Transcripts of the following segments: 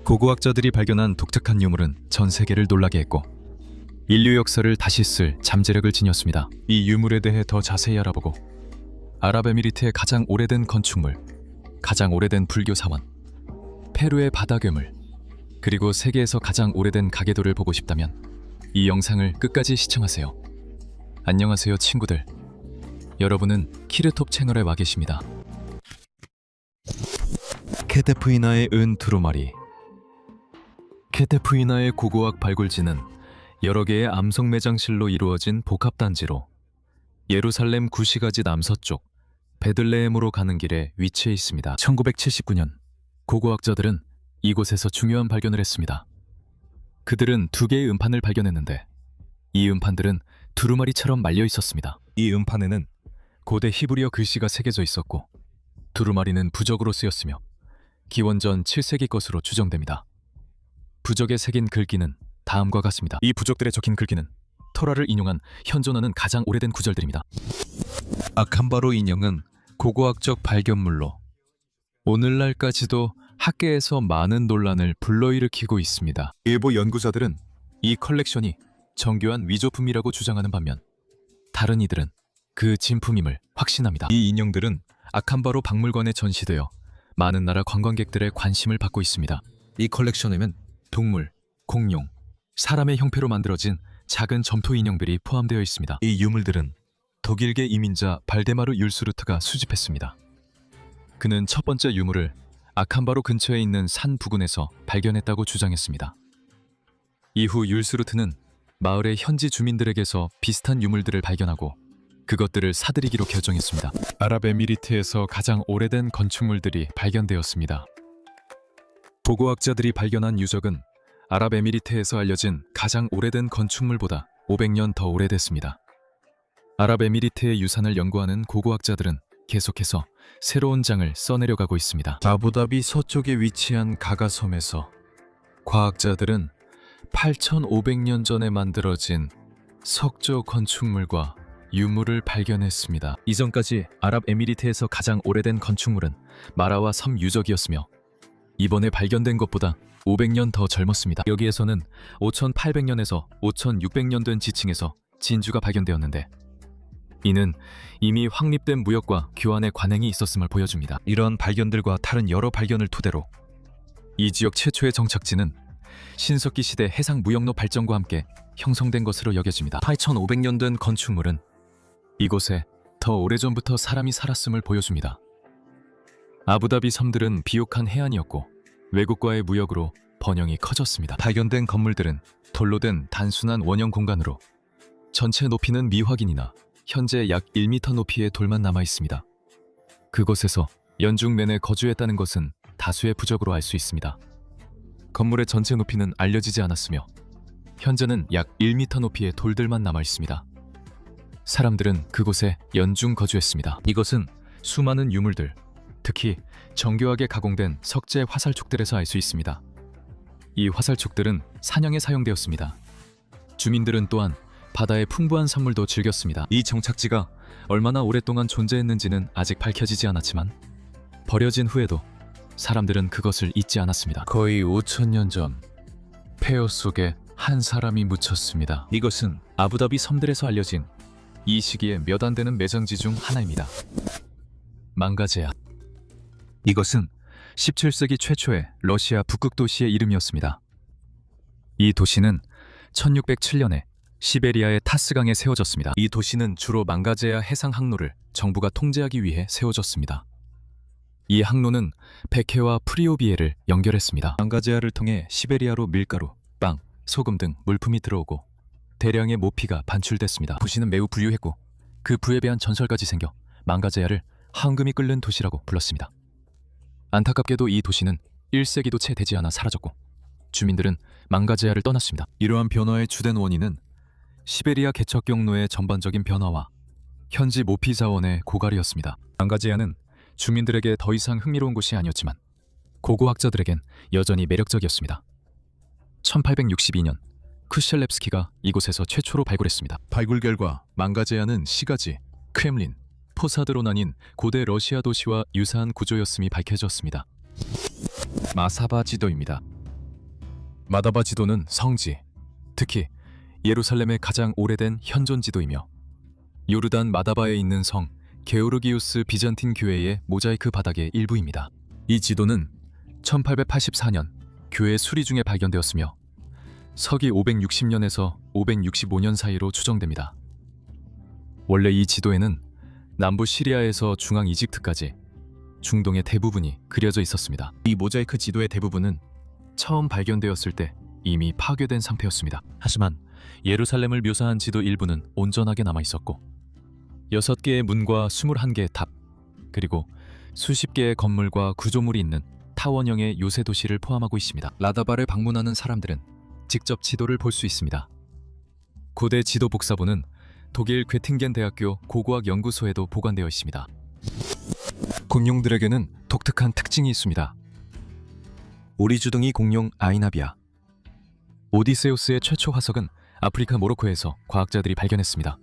고고학자들이 발견한 독특한 유물은 전 세계를 놀라게 했고 인류 역사를 다시 쓸 잠재력을 지녔습니다. 이 유물에 대해 더 자세히 알아보고 아랍에미리트의 가장 오래된 건축물, 가장 오래된 불교 사원, 페루의 바다 괴물, 그리고 세계에서 가장 오래된 가계도를 보고 싶다면 이 영상을 끝까지 시청하세요. 안녕하세요 친구들. 여러분은 키르톱 채널에 와 계십니다. 케테프이나의 은 두루마리. 케테프이나의 고고학 발굴지는 여러 개의 암석 매장실로 이루어진 복합단지로 예루살렘 구시가지 남서쪽 베들레헴으로 가는 길에 위치해 있습니다. 1979년 고고학자들은 이곳에서 중요한 발견을 했습니다. 그들은 두 개의 음판을 발견했는데 이 음판들은 두루마리처럼 말려 있었습니다. 이 음판에는 고대 히브리어 글씨가 새겨져 있었고 두루마리는 부적으로 쓰였으며 기원전 7세기 것으로 추정됩니다. 부적에 새긴 글귀는 다음과 같습니다. 이 부적들에 적힌 글귀는 토라를 인용한 현존하는 가장 오래된 구절들입니다. 아칸바로 인형은 고고학적 발견물로 오늘날까지도 학계에서 많은 논란을 불러일으키고 있습니다. 일부 연구자들은 이 컬렉션이 정교한 위조품이라고 주장하는 반면 다른 이들은 그 진품임을 확신합니다. 이 인형들은 아칸바로 박물관에 전시되어 많은 나라 관광객들의 관심을 받고 있습니다. 이 컬렉션에는 동물, 공룡, 사람의 형태로 만들어진 작은 점토 인형들이 포함되어 있습니다. 이 유물들은 독일계 이민자 발데마르 율스루트가 수집했습니다. 그는 첫 번째 유물을 아칸바로 근처에 있는 산 부근에서 발견했다고 주장했습니다. 이후 율스루트는 마을의 현지 주민들에게서 비슷한 유물들을 발견하고 그것들을 사들이기로 결정했습니다. 아랍에미리트에서 가장 오래된 건축물들이 발견되었습니다. 고고학자들이 발견한 유적은 아랍에미리트에서 알려진 가장 오래된 건축물보다 500년 더 오래됐습니다. 아랍에미리트의 유산을 연구하는 고고학자들은 계속해서 새로운 장을 써내려가고 있습니다. 아부다비 서쪽에 위치한 가가섬에서 과학자들은 8,500년 전에 만들어진 석조 건축물과 유물을 발견했습니다. 이전까지 아랍에미리트에서 가장 오래된 건축물은 마라와 섬 유적이었으며 이번에 발견된 것보다 500년 더 젊었습니다. 여기에서는 5,800년에서 5,600년 된 지층에서 진주가 발견되었는데 이는 이미 확립된 무역과 교환의 관행이 있었음을 보여줍니다. 이런 발견들과 다른 여러 발견을 토대로 이 지역 최초의 정착지는 신석기 시대 해상 무역로 발전과 함께 형성된 것으로 여겨집니다. 8,500년 된 건축물은 이곳에 더 오래전부터 사람이 살았음을 보여줍니다. 아부다비 섬들은 비옥한 해안이었고 외국과의 무역으로 번영이 커졌습니다. 발견된 건물들은 돌로 된 단순한 원형 공간으로 전체 높이는 미확인이나 현재 약 1m 높이의 돌만 남아 있습니다. 그곳에서 연중 내내 거주했다는 것은 다수의 부적으로 알 수 있습니다. 건물의 전체 높이는 알려지지 않았으며 현재는 약 1m 높이의 돌들만 남아 있습니다. 사람들은 그곳에 연중 거주했습니다. 이것은 수많은 유물들, 특히 정교하게 가공된 석재 화살촉들에서 알 수 있습니다. 이 화살촉들은 사냥에 사용되었습니다. 주민들은 또한 바다의 풍부한 선물도 즐겼습니다. 이 정착지가 얼마나 오랫동안 존재했는지는 아직 밝혀지지 않았지만 버려진 후에도 사람들은 그것을 잊지 않았습니다. 거의 5,000년 전 폐허 속에 한 사람이 묻혔습니다. 이것은 아부다비 섬들에서 알려진 이 시기에 몇 안 되는 매장지 중 하나입니다. 망가제야. 이것은 17세기 최초의 러시아 북극 도시의 이름이었습니다. 이 도시는 1607년에 시베리아의 타스강에 세워졌습니다. 이 도시는 주로 망가제야 해상 항로를 정부가 통제하기 위해 세워졌습니다. 이 항로는 베케와 프리오비에를 연결했습니다. 망가제야를 통해 시베리아로 밀가루, 빵, 소금 등 물품이 들어오고 대량의 모피가 반출됐습니다. 도시는 매우 부유했고 그 부에 대한 전설까지 생겨 망가제야를 황금이 끓는 도시라고 불렀습니다. 안타깝게도 이 도시는 1세기도 채 되지 않아 사라졌고 주민들은 망가제야를 떠났습니다. 이러한 변화의 주된 원인은 시베리아 개척 경로의 전반적인 변화와 현지 모피 자원의 고갈이었습니다. 망가제야는 주민들에게 더 이상 흥미로운 곳이 아니었지만 고고학자들에겐 여전히 매력적이었습니다. 1862년 쿠셸렙스키가 이곳에서 최초로 발굴했습니다. 발굴 결과 망가제야는 시가지, 크렘린, 포사드로 나뉜 고대 러시아 도시와 유사한 구조였음이 밝혀졌습니다. 마사바 지도입니다. 마다바 지도는 성지, 특히 예루살렘의 가장 오래된 현존 지도이며 요르단 마다바에 있는 성 게오르기우스 비잔틴 교회의 모자이크 바닥의 일부입니다. 이 지도는 1884년 교회 수리 중에 발견되었으며 서기 560년에서 565년 사이로 추정됩니다. 원래 이 지도에는 남부 시리아에서 중앙 이집트까지 중동의 대부분이 그려져 있었습니다. 이 모자이크 지도의 대부분은 처음 발견되었을 때 이미 파괴된 상태였습니다. 하지만 예루살렘을 묘사한 지도 일부는 온전하게 남아 있었고 6개의 문과 21개의 탑, 그리고 수십 개의 건물과 구조물이 있는 타원형의 요새 도시를 포함하고 있습니다. 라다바를 방문하는 사람들은 직접 지도를 볼 수 있습니다. 고대 지도 복사본은 독일 괴팅겐 대학교 고고학 연구소에도 보관되어 있습니다. 공룡들에게는 독특한 특징이 있습니다. 오리주둥이 공룡 아이나비아. 오디세우스의 최초 화석은 아프리카 모로코에서 과학자들이 발견했습니다.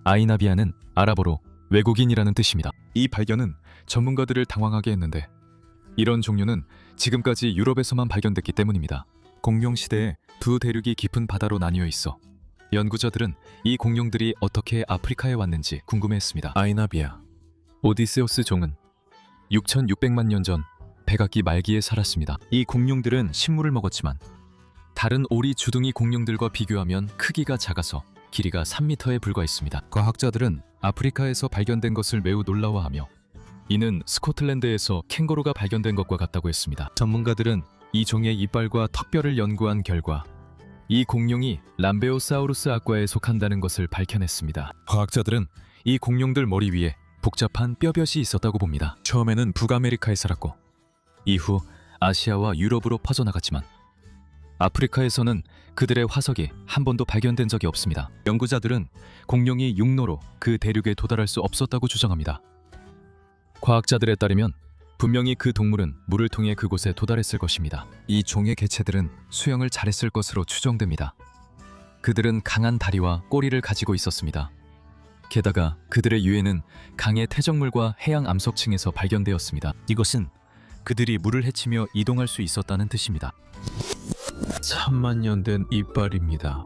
아이나비아는 아랍어로 외국인이라는 뜻입니다. 이 발견은 전문가들을 당황하게 했는데 이런 종류는 지금까지 유럽에서만 발견됐기 때문입니다. 공룡 시대에 두 대륙이 깊은 바다로 나뉘어 있어 연구자들은 이 공룡들이 어떻게 아프리카에 왔는지 궁금해했습니다. 아이나비아. 오디세우스 종은 6,600만 년 전 백악기 말기에 살았습니다. 이 공룡들은 식물을 먹었지만 다른 오리 주둥이 공룡들과 비교하면 크기가 작아서 길이가 3m에 불과했습니다. 과학자들은 아프리카에서 발견된 것을 매우 놀라워하며 이는 스코틀랜드에서 캥거루가 발견된 것과 같다고 했습니다. 전문가들은 이 종의 이빨과 턱뼈를 연구한 결과 이 공룡이 람베오사우루스 악과에 속한다는 것을 밝혀냈습니다. 과학자들은 이 공룡들 머리 위에 복잡한 뼈볕이 있었다고 봅니다. 처음에는 북아메리카에 살았고 이후 아시아와 유럽으로 퍼져나갔지만 아프리카에서는 그들의 화석이 한 번도 발견된 적이 없습니다. 연구자들은 공룡이 육로로 그 대륙에 도달할 수 없었다고 주장합니다. 과학자들에 따르면 분명히 그 동물은 물을 통해 그곳에 도달했을 것입니다. 이 종의 개체들은 수영을 잘했을 것으로 추정됩니다. 그들은 강한 다리와 꼬리를 가지고 있었습니다. 게다가 그들의 유해는 강의 퇴적물과 해양 암석층에서 발견되었습니다. 이것은 그들이 물을 헤치며 이동할 수 있었다는 뜻입니다. 1000만 년 된 이빨입니다.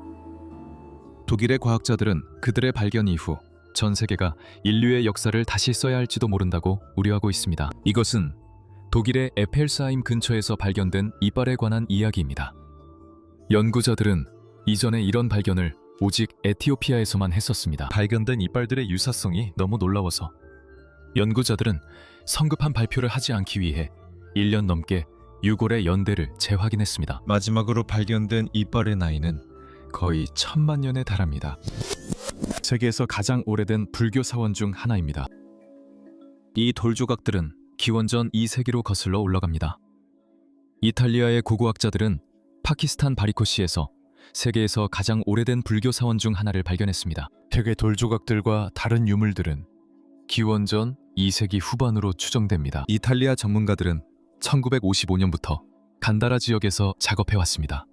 독일의 과학자들은 그들의 발견 이후 전 세계가 인류의 역사를 다시 써야 할지도 모른다고 우려하고 있습니다. 이것은 독일의 에펠스하임 근처에서 발견된 이빨에 관한 이야기입니다. 연구자들은 이전에 이런 발견을 오직 에티오피아에서만 했었습니다. 발견된 이빨들의 유사성이 너무 놀라워서 연구자들은 성급한 발표를 하지 않기 위해 1년 넘게 유골의 연대를 재확인했습니다. 마지막으로 발견된 이빨의 나이는 거의 1000만 년에 달합니다. 세계에서 가장 오래된 불교 사원 중 하나입니다. 이 돌조각들은 기원전 2세기로 거슬러 올라갑니다. 이탈리아의 고고학자들은 파키스탄 바리코시에서 세계에서 가장 오래된 불교 사원 중 하나를 발견했습니다. 대개 돌조각들과 다른 유물들은 기원전 2세기 후반으로 추정됩니다. 이탈리아 전문가들은 1955년부터 간다라 지역에서 작업해왔습니다.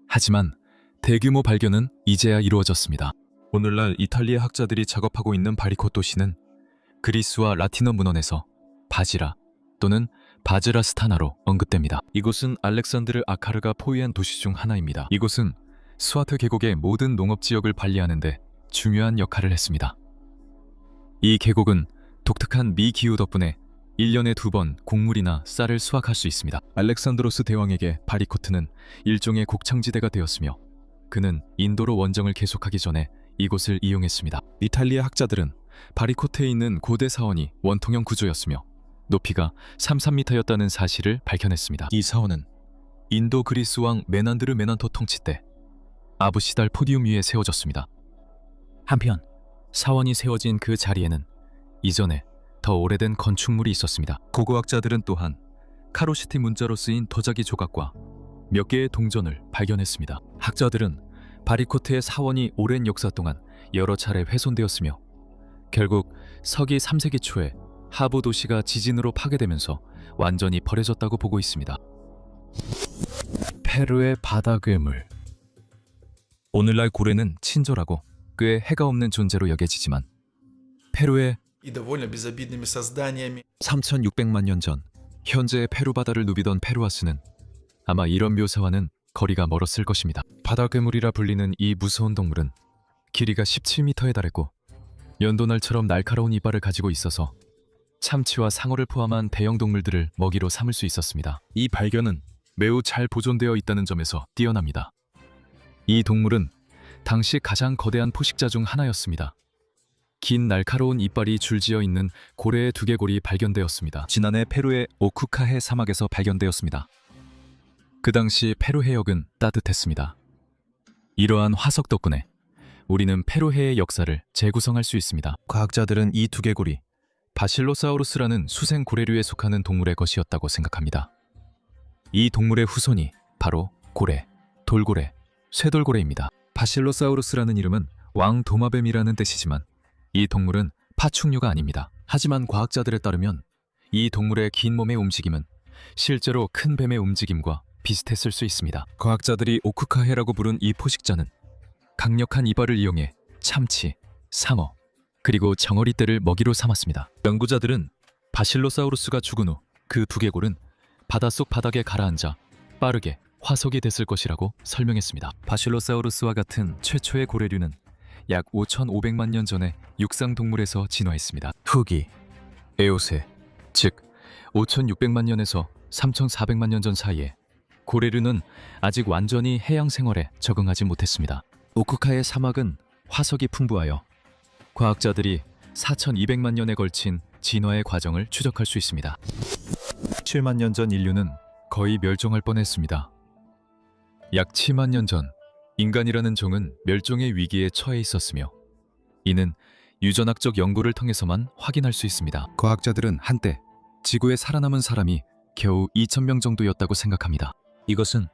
하지만 대규모 발견은 이제야 이루어졌습니다. 오늘날 이탈리아 학자들이 작업하고 있는 바리코 도시는 그리스와 라틴어 문헌에서 바지라 또는 바즈라스타나로 언급됩니다. 이곳은 알렉산드르 아카르가 포위한 도시 중 하나입니다. 이곳은 스와트 계곡의 모든 농업지역을 관리하는 데 중요한 역할을 했습니다. 이 계곡은 독특한 미기후 덕분에 1년에 2번 곡물이나 쌀을 수확할 수 있습니다. 알렉산드로스 대왕에게 바리코트는 일종의 곡창지대가 되었으며 그는 인도로 원정을 계속하기 전에 이곳을 이용했습니다. 이탈리아 학자들은 바리코트에 있는 고대 사원이 원통형 구조였으며 높이가 33m였다는 사실을 밝혀냈습니다. 이 사원은 인도 그리스 왕 메난드르 메난토 통치 때 아부시달 포디움 위에 세워졌습니다. 한편 사원이 세워진 그 자리에는 이전에 더 오래된 건축물이 있었습니다. 고고학자들은 또한 카로시티 문자로 쓰인 도자기 조각과 몇 개의 동전을 발견했습니다. 학자들은 바리코트의 사원이 오랜 역사 동안 여러 차례 훼손되었으며 결국 서기 3세기 초에 하부 도시가 지진으로 파괴되면서 완전히 버려졌다고 보고 있습니다. 페루의 바다 괴물. 오늘날 고래는 친절하고 꽤 해가 없는 존재로 여겨지지만 페루의 и довольно безобидными созданиями. 3600만 년 전 현재의 페루 바다를 누비던 페루아스는 아마 이런 묘사와는 거리가 멀었을 것입니다. 바다 괴물이라 불리는 이 무서운 동물은 길이가 17m에 달했고 연도날처럼 날카로운 이빨을 가지고 있어서 참치와 상어를 포함한 대형 동물들을 먹이로 삼을 수 있었습니다. 이 발견은 매우 잘 보존되어 있다는 점에서 뛰어납니다. 이 동물은 당시 가장 거대한 포식자 중 하나였습니다. 긴 날카로운 이빨이 줄지어 있는 고래의 두개골이 발견되었습니다. 지난해 페루의 오쿠카해 사막에서 발견되었습니다. 그 당시 페루 해역은 따뜻했습니다. 이러한 화석 덕분에 우리는 페루해의 역사를 재구성할 수 있습니다. 과학자들은 이 두개골이 바실로사우루스라는 수생 고래류에 속하는 동물의 것이었다고 생각합니다. 이 동물의 후손이 바로 고래, 돌고래, 쇠돌고래입니다. 바실로사우루스라는 이름은 왕도마뱀이라는 뜻이지만 이 동물은 파충류가 아닙니다. 하지만 과학자들에 따르면 이 동물의 긴 몸의 움직임은 실제로 큰 뱀의 움직임과 비슷했을 수 있습니다. 과학자들이 오쿠카해라고 부른 이 포식자는 강력한 이빨을 이용해 참치, 상어, 그리고 정어리떼를 먹이로 삼았습니다. 연구자들은 바실로사우루스가 죽은 후 그 두개골은 바닷속 바닥에 가라앉아 빠르게 화석이 됐을 것이라고 설명했습니다. 바실로사우루스와 같은 최초의 고래류는 약 5,500만 년 전에 육상동물에서 진화했습니다. 후기, 에오세, 즉 5,600만 년에서 3,400만 년 전 사이에 고래류는 아직 완전히 해양 생활에 적응하지 못했습니다. 오쿠카의 사막은 화석이 풍부하여 과학자들이 4,200만 년에 걸친 진화의 과정을 추적할 수 있습니다. 7만 년 전 인류는 거의 멸종할 뻔했습니다. 약 7만 년 전 인간이라는 종은 멸종의 위기에 처해 있었으며 이는 유전학적 연구를 통해서만 확인할 수 있습니다. 과학자들은 한때 지구에 살아남은 사람이 겨우 2,000명 정도였다고 생각합니다. 이것은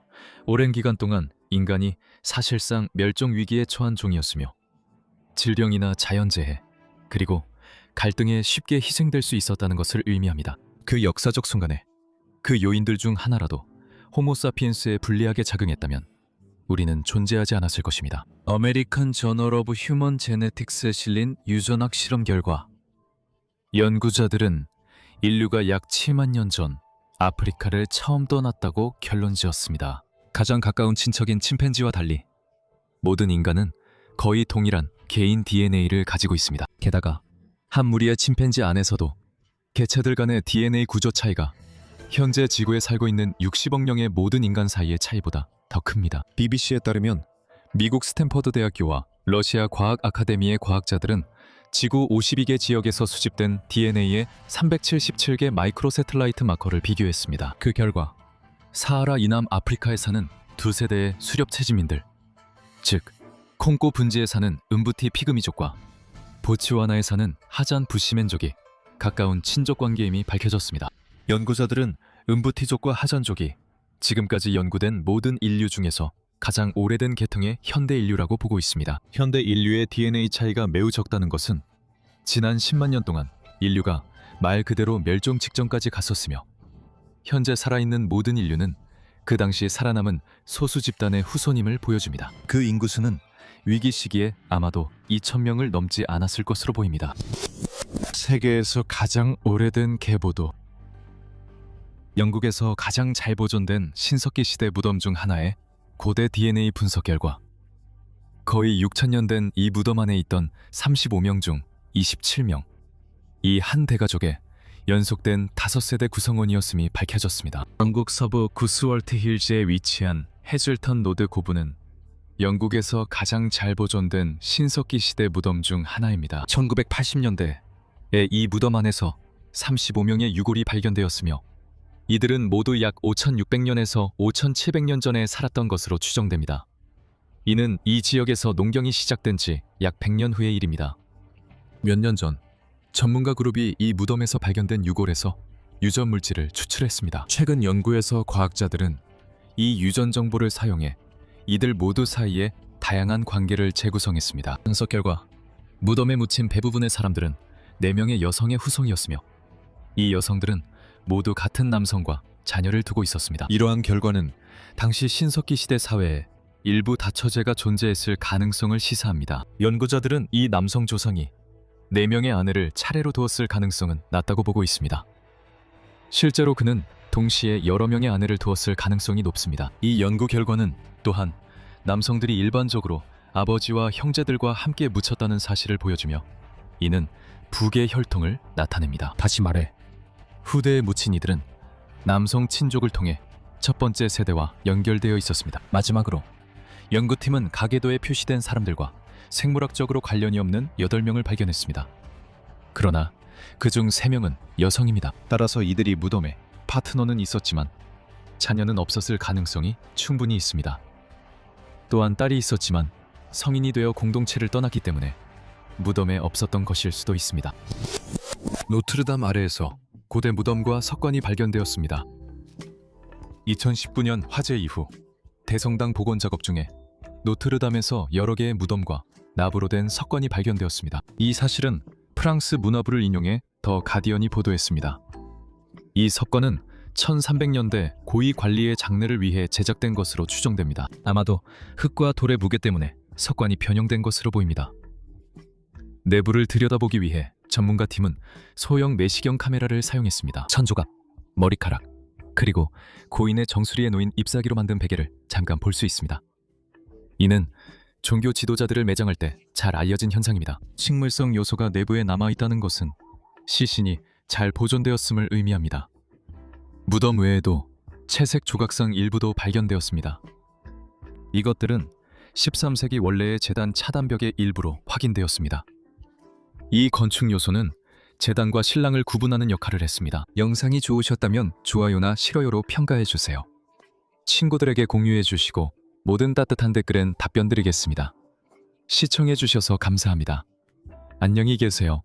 오랜 기간 동안 인간이 사실상 멸종 위기에 처한 종이었으며 질병이나 자연재해 그리고 갈등에 쉽게 희생될 수 있었다는 것을 의미합니다. 그 역사적 순간에 그 요인들 중 하나라도 호모사피엔스에 불리하게 작용했다면 우리는 존재하지 않았을 것입니다. 아메리칸 저널 오브 휴먼 제네틱스에 실린 유전학 실험 결과 연구자들은 인류가 약 7만 년 전 아프리카를 처음 떠났다고 결론지었습니다. 가장 가까운 친척인 침팬지와 달리 모든 인간은 거의 동일한 개인 DNA를 가지고 있습니다. 게다가 한 무리의 침팬지 안에서도 개체들 간의 DNA 구조 차이가 현재 지구에 살고 있는 60억 명의 모든 인간 사이의 차이보다 더 큽니다. BBC에 따르면 미국 스탠퍼드 대학교와 러시아 과학 아카데미의 과학자들은 지구 52개 지역에서 수집된 DNA의 377개 마이크로세틀라이트 마커를 비교했습니다. 그 결과 사하라 이남 아프리카에 사는 두 세대의 수렵 채집민들, 즉 콩고 분지에 사는 음부티 피그미족과 보츠와나에 사는 하잔 부시맨족이 가까운 친족 관계임이 밝혀졌습니다. 연구자들은 음부티족과 하잔족이 지금까지 연구된 모든 인류 중에서 가장 오래된 계통의 현대 인류라고 보고 있습니다. 현대 인류의 DNA 차이가 매우 적다는 것은 지난 10만 년 동안 인류가 말 그대로 멸종 직전까지 갔었으며 현재 살아있는 모든 인류는 그 당시 살아남은 소수 집단의 후손임을 보여줍니다. 그 인구수는 위기 시기에 아마도 2,000명을 넘지 않았을 것으로 보입니다. 세계에서 가장 오래된 계보도 영국에서 가장 잘 보존된 신석기 시대 무덤 중 하나의 고대 DNA 분석 결과 거의 6,000년 된 이 무덤 안에 있던 35명 중 27명, 이 한 대가족의 연속된 5세대 구성원이었음이 밝혀졌습니다. 영국 서부 구스월트 힐즈에 위치한 해즐턴 로드 고부는 영국에서 가장 잘 보존된 신석기 시대 무덤 중 하나입니다. 1980년대에 이 무덤 안에서 35명의 유골이 발견되었으며 이들은 모두 약 5,600년에서 5,700년 전에 살았던 것으로 추정됩니다. 이는 이 지역에서 농경이 시작된 지 약 100년 후의 일입니다. 몇 년 전 전문가 그룹이 이 무덤에서 발견된 유골에서 유전 물질을 추출했습니다. 최근 연구에서 과학자들은 이 유전 정보를 사용해 이들 모두 사이에 다양한 관계를 재구성했습니다. 분석 결과 무덤에 묻힌 대부분의 사람들은 4명의 여성의 후손이었으며 이 여성들은 모두 같은 남성과 자녀를 두고 있었습니다. 이러한 결과는 당시 신석기 시대 사회에 일부 다처제가 존재했을 가능성을 시사합니다. 연구자들은 이 남성 조상이 4명의 아내를 차례로 두었을 가능성은 낮다고 보고 있습니다. 실제로 그는 동시에 여러 명의 아내를 두었을 가능성이 높습니다. 이 연구 결과는 또한 남성들이 일반적으로 아버지와 형제들과 함께 묻혔다는 사실을 보여주며 이는 부계 혈통을 나타냅니다. 다시 말해 후대에 묻힌 이들은 남성 친족을 통해 첫 번째 세대와 연결되어 있었습니다. 마지막으로 연구팀은 가계도에 표시된 사람들과 생물학적으로 관련이 없는 8명을 발견했습니다. 그러나 그중 3명은 여성입니다. 따라서 이들이 무덤에 파트너는 있었지만 자녀는 없었을 가능성이 충분히 있습니다. 또한 딸이 있었지만 성인이 되어 공동체를 떠났기 때문에 무덤에 없었던 것일 수도 있습니다. 노트르담 아래에서 고대 무덤과 석관이 발견되었습니다. 2019년 화재 이후 대성당 복원 작업 중에 노트르담에서 여러 개의 무덤과 나부로 된 석관이 발견되었습니다. 이 사실은 프랑스 문화부를 인용해 더 가디언이 보도했습니다. 이 석관은 1300년대 고위 관리의 장례를 위해 제작된 것으로 추정됩니다. 아마도 흙과 돌의 무게 때문에 석관이 변형된 것으로 보입니다. 내부를 들여다보기 위해 전문가 팀은 소형 내시경 카메라를 사용했습니다. 천조각, 머리카락, 그리고 고인의 정수리에 놓인 잎사귀로 만든 베개를 잠깐 볼 수 있습니다. 이는 종교 지도자들을 매장할 때 잘 알려진 현상입니다. 식물성 요소가 내부에 남아있다는 것은 시신이 잘 보존되었음을 의미합니다. 무덤 외에도 채색 조각상 일부도 발견되었습니다. 이것들은 13세기 원래의 제단 차단벽의 일부로 확인되었습니다. 이 건축 요소는 제단과 신랑을 구분하는 역할을 했습니다. 영상이 좋으셨다면 좋아요나 싫어요로 평가해주세요. 친구들에게 공유해주시고 모든 따뜻한 댓글엔 답변 드리겠습니다. 시청해주셔서 감사합니다. 안녕히 계세요.